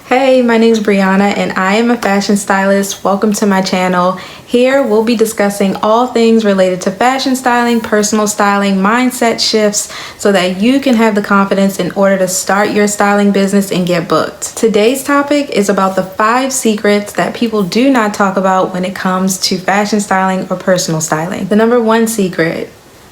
Hey, my name is Brianna and I am a fashion stylist. Welcome to my channel. Here we'll be discussing all things related to fashion styling, personal styling, mindset shifts, so that you can have the confidence in order to start your styling business and get booked. Today's topic is about the 5 secrets that people do not talk about when it comes to fashion styling or personal styling. The number 1 secret: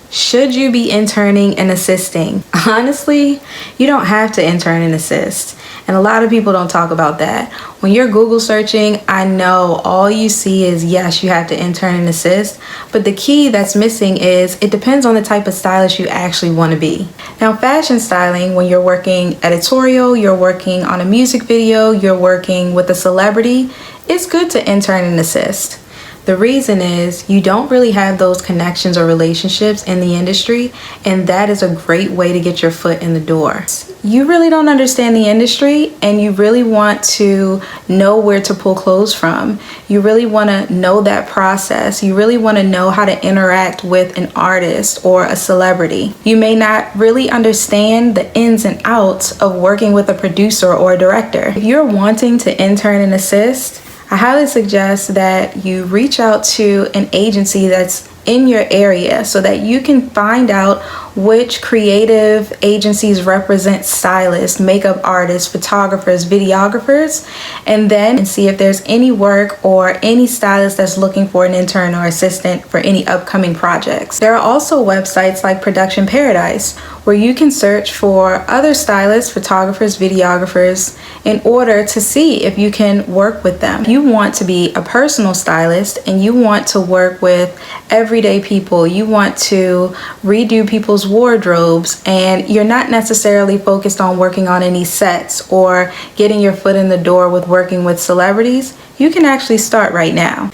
should you be interning and assisting? Honestly, you don't have to intern and assist. And a lot of people don't talk about that. When you're Google searching, I know all you see is, yes, you have to intern and assist. But the key that's missing is it depends on the type of stylist you actually want to be. Now, fashion styling, when you're working editorial, you're working on a music video, you're working with a celebrity, it's good to intern and assist. The reason is you don't really have those connections or relationships in the industry, and that is a great way to get your foot in the door. You really don't understand the industry and you really want to know where to pull clothes from. You really want to know that process. You really want to know how to interact with an artist or a celebrity. You may not really understand the ins and outs of working with a producer or a director. If you're wanting to intern and assist, I highly suggest that you reach out to an agency that's in your area so that you can find out which creative agencies represent stylists, makeup artists, photographers, videographers, and then see if there's any work or any stylist that's looking for an intern or assistant for any upcoming projects. There are also websites like Production Paradise where you can search for other stylists, photographers, videographers in order to see if you can work with them. If you want to be a personal stylist and you want to work with everyday people, you want to redo people's wardrobes, and you're not necessarily focused on working on any sets or getting your foot in the door with working with celebrities, you can actually start right now.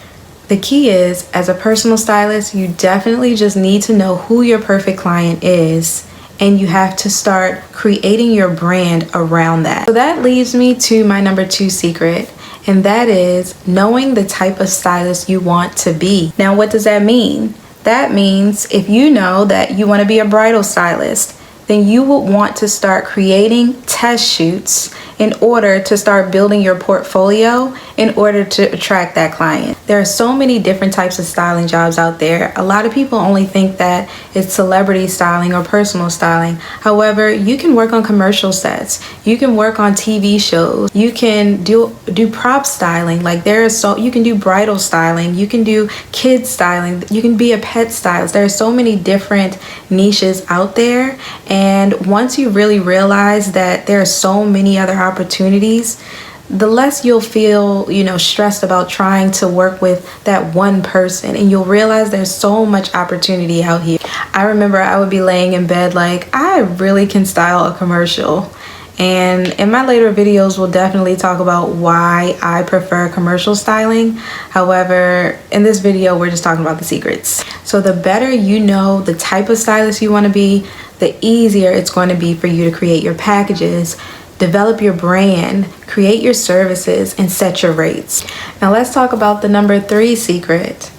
The key is, as a personal stylist, you definitely just need to know who your perfect client is, and you have to start creating your brand around that. So that leads me to my number 2 secret, and that is knowing the type of stylist you want to be. Now, what does that mean? That means if you know that you want to be a bridal stylist, then you would want to start creating test shoots in order to start building your portfolio in order to attract that client. There are so many different types of styling jobs out there. A lot of people only think that it's celebrity styling or personal styling. However, you can work on commercial sets. You can work on TV shows. You can do prop styling. Like you can do bridal styling. You can do kids styling. You can be a pet stylist. There are so many different niches out there. And once you really realize that there are so many other opportunities, the less you'll feel, stressed about trying to work with that one person, and you'll realize there's so much opportunity out here. I remember I would be laying in bed like, I really can style a commercial. And in my later videos, we'll definitely talk about why I prefer commercial styling. However, in this video, we're just talking about the secrets. So the better you know the type of stylist you want to be, the easier it's going to be for you to create your packages, develop your brand, create your services, and set your rates. Now let's talk about the number 3 secret,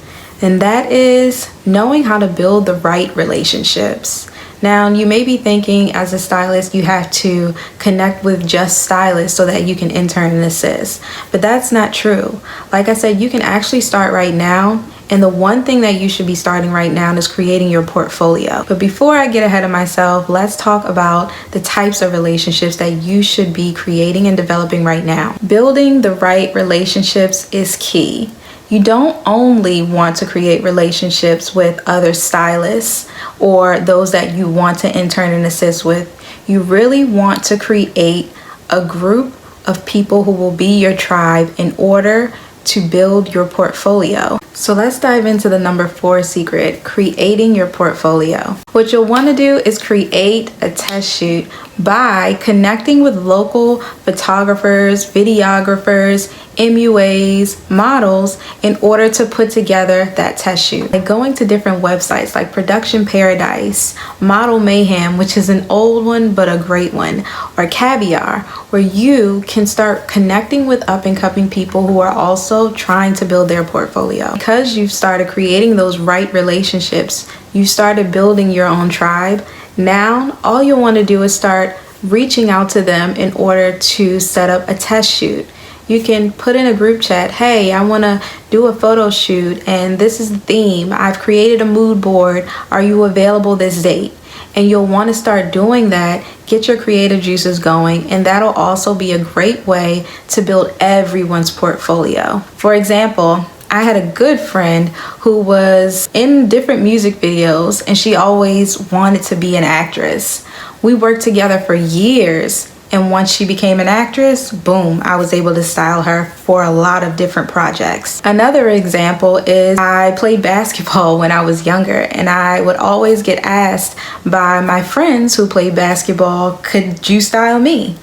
and that is knowing how to build the right relationships. Now, you may be thinking as a stylist, you have to connect with just stylists so that you can intern and assist. But that's not true. Like I said, you can actually start right now. And the one thing that you should be starting right now is creating your portfolio. But before I get ahead of myself, let's talk about the types of relationships that you should be creating and developing right now. Building the right relationships is key. You don't only want to create relationships with other stylists or those that you want to intern and assist with. You really want to create a group of people who will be your tribe in order to build your portfolio. So let's dive into the number 4 secret, creating your portfolio. What you'll want to do is create a test shoot by connecting with local photographers, videographers, MUAs, models in order to put together that test shoot. Like going to different websites like Production Paradise, Model Mayhem, which is an old one but a great one, or Caviar, where you can start connecting with up-and-coming people who are also trying to build their portfolio. Because you've started creating those right relationships, you started building your own tribe. Now, all you'll want to do is start reaching out to them in order to set up a test shoot. You can put in a group chat, hey, I want to do a photo shoot and this is the theme. I've created a mood board. Are you available this date? And you'll want to start doing that, get your creative juices going, and that'll also be a great way to build everyone's portfolio. For example, I had a good friend who was in different music videos and she always wanted to be an actress. We worked together for years, and once she became an actress, boom, I was able to style her for a lot of different projects. Another example is I played basketball when I was younger, and I would always get asked by my friends who played basketball, could you style me?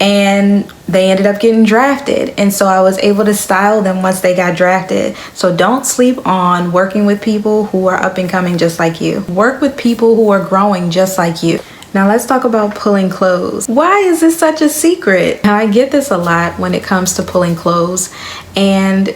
And they ended up getting drafted, and so I was able to style them once they got drafted. So don't sleep on working with people who are up and coming just like you. Work with people who are growing just like you. Now let's talk about pulling clothes. Why is this such a secret? Now I get this a lot when it comes to pulling clothes, and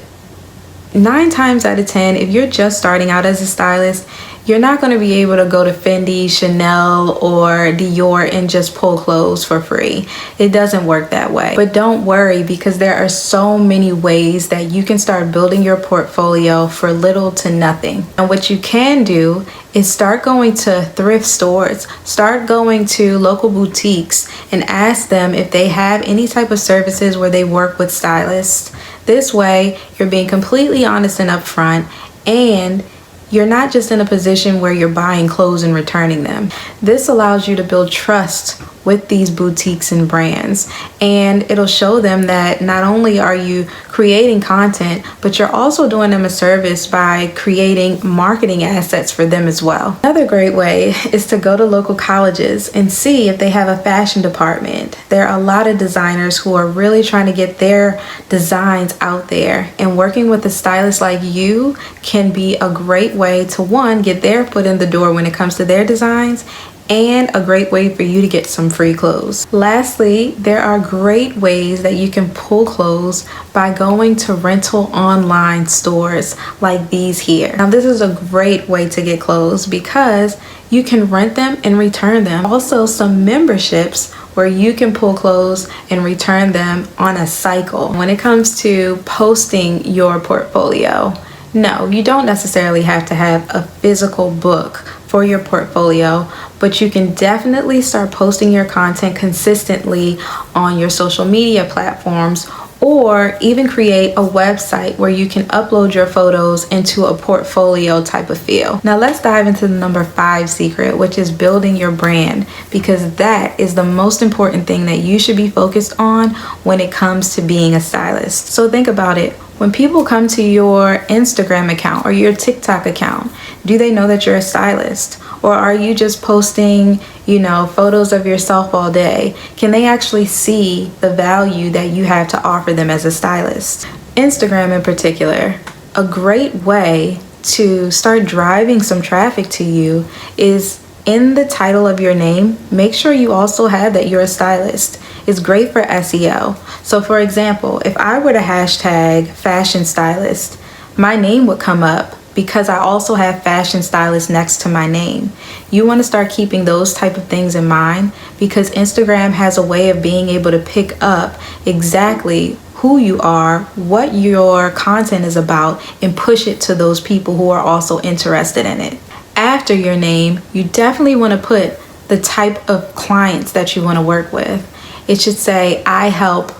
9 times out of 10, if you're just starting out as a stylist, you're not going to be able to go to Fendi, Chanel, or Dior and just pull clothes for free. It doesn't work that way. But don't worry, because there are so many ways that you can start building your portfolio for little to nothing. And what you can do is start going to thrift stores, start going to local boutiques and ask them if they have any type of services where they work with stylists. This way, you're being completely honest and upfront, and you're not just in a position where you're buying clothes and returning them. This allows you to build trust with these boutiques and brands, and it'll show them that not only are you creating content, but you're also doing them a service by creating marketing assets for them as well. Another great way is to go to local colleges and see if they have a fashion department. There are a lot of designers who are really trying to get their designs out there, and working with a stylist like you can be a great way to, one, get their foot in the door when it comes to their designs, and a great way for you to get some free clothes. Lastly, there are great ways that you can pull clothes by going to rental online stores like these here. Now this is a great way to get clothes because you can rent them and return them. Also, some memberships where you can pull clothes and return them on a cycle. When it comes to posting your portfolio, no, you don't necessarily have to have a physical book for your portfolio, but you can definitely start posting your content consistently on your social media platforms, or even create a website where you can upload your photos into a portfolio type of feel. Now let's dive into the number 5 secret, which is building your brand, because that is the most important thing that you should be focused on when it comes to being a stylist. So think about it. When people come to your Instagram account or your TikTok account, do they know that you're a stylist? Or are you just posting, photos of yourself all day? Can they actually see the value that you have to offer them as a stylist? Instagram in particular, a great way to start driving some traffic to you is in the title of your name. Make sure you also have that you're a stylist. It's great for SEO. So for example, if I were to hashtag fashion stylist, my name would come up because I also have fashion stylist next to my name. You want to start keeping those type of things in mind, because Instagram has a way of being able to pick up exactly who you are, what your content is about, and push it to those people who are also interested in it. After your name, you definitely want to put the type of clients that you want to work with. It should say, I help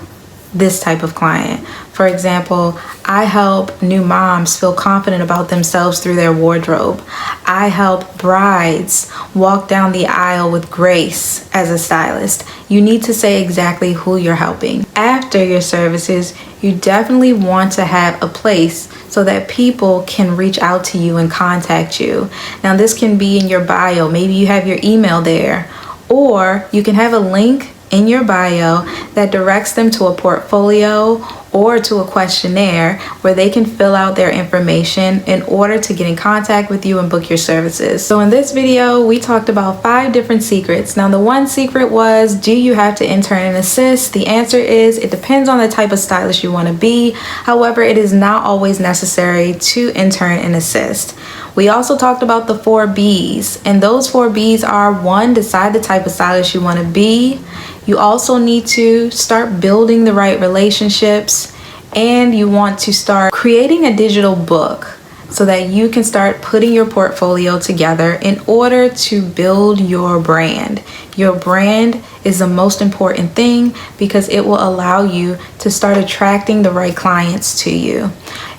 this type of client. For example, I help new moms feel confident about themselves through their wardrobe. I help brides walk down the aisle with grace as a stylist. You need to say exactly who you're helping. After your services, you definitely want to have a place so that people can reach out to you and contact you. Now this can be in your bio. Maybe you have your email there, or you can have a link in your bio that directs them to a portfolio or to a questionnaire where they can fill out their information in order to get in contact with you and book your services. So in this video, we talked about 5 different secrets. Now the one secret was, do you have to intern and assist? The answer is, it depends on the type of stylist you want to be. However, it is not always necessary to intern and assist. We also talked about the 4 B's, and those 4 B's are: 1, decide the type of stylist you want to be. You also need to start building the right relationships, and you want to start creating a digital book so that you can start putting your portfolio together in order to build your brand. Your brand is the most important thing because it will allow you to start attracting the right clients to you.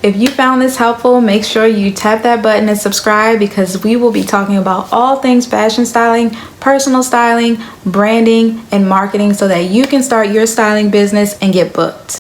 If you found this helpful, make sure you tap that button and subscribe, because we will be talking about all things fashion styling, personal styling, branding, and marketing so that you can start your styling business and get booked.